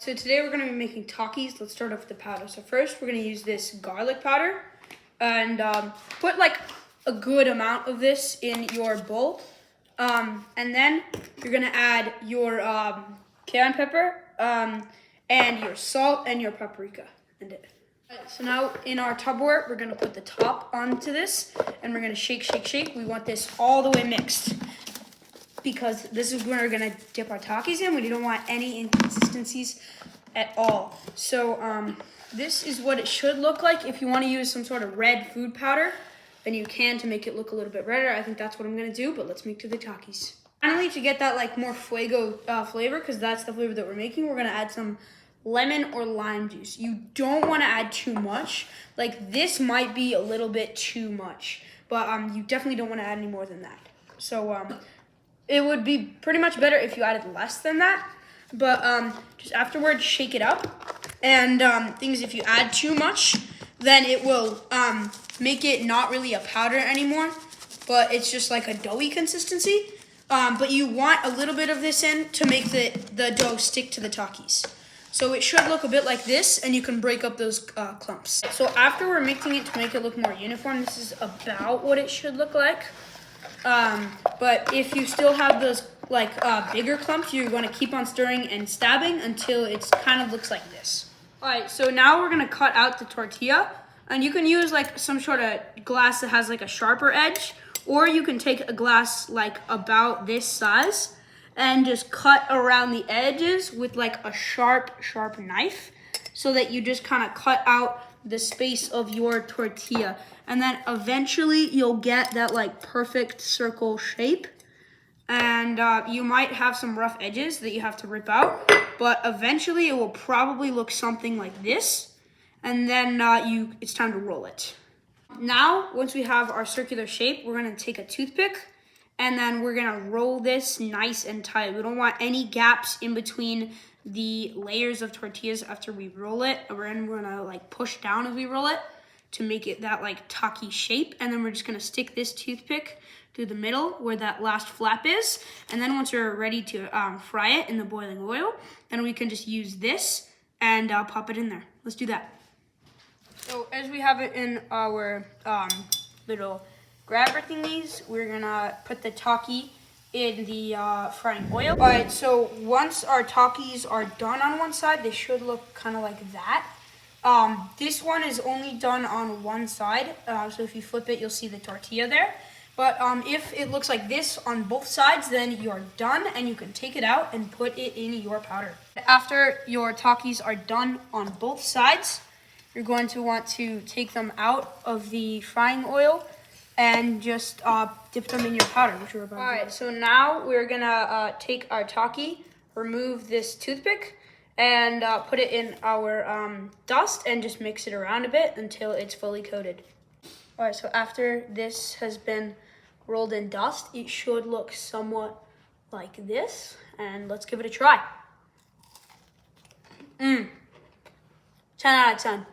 So today we're going to be making Takis. Let's start off with the powder. So first we're going to use this garlic powder and put like a good amount of this in your bowl. And then you're going to add your cayenne pepper and your salt and your paprika. So now in our Tupperware, we're going to put the top onto this and we're going to shake, shake, shake. We want this all the way mixed, because this is where we're gonna dip our Takis in. We don't want any inconsistencies at all. So this is what it should look like. If you want to use some sort of red food powder, then you can to make it look a little bit redder. I think that's what I'm gonna do, but let's make to the Takis. Finally, to get that like more fuego flavor, because that's the flavor that we're making, we're gonna add some lemon or lime juice. You don't want to add too much. Like this might be a little bit too much, but you definitely don't want to add any more than that. So it would be pretty much better if you added less than that, but just afterwards shake it up. And things, if you add too much, then it will make it not really a powder anymore, but it's just like a doughy consistency. But you want a little bit of this in to make the dough stick to the Takis. So it should look a bit like this, and you can break up those clumps. So after we're mixing it to make it look more uniform, this is about what it should look like. But if you still have those like bigger clumps, you're going to keep on stirring and stabbing until it kind of looks like this. All right, so now we're going to cut out the tortilla, and you can use like some sort of glass that has like a sharper edge, or you can take a glass like about this size and just cut around the edges with like a sharp knife, so that you just kind of cut out the space of your tortilla, and then eventually you'll get that like perfect circle shape. And you might have some rough edges that you have to rip out, but eventually it will probably look something like this, and then it's time to roll it. Now, once we have our circular shape, we're going to take a toothpick and then we're going to roll this nice and tight. We don't want any gaps in between the layers of tortillas after we roll it. We're going to like push down as we roll it to make it that like Taki shape. And then we're just going to stick this toothpick through the middle where that last flap is. And then once we're ready to fry it in the boiling oil, then we can just use this and pop it in there. Let's do that. So as we have it in our little grabber thingies, we're gonna put the Taki in the frying oil. All right, so once our Takis are done on one side, they should look kind of like that. This one is only done on one side, so if you flip it, you'll see the tortilla there. But if it looks like this on both sides, then you're done, and you can take it out and put it in your powder. After your Takis are done on both sides, you're going to want to take them out of the frying oil and just dip them in your powder, which we're about to do. All right, so now we're gonna take our Taki, remove this toothpick, and put it in our dust and just mix it around a bit until it's fully coated. All right, so after this has been rolled in dust, it should look somewhat like this, and let's give it a try. 10 out of 10.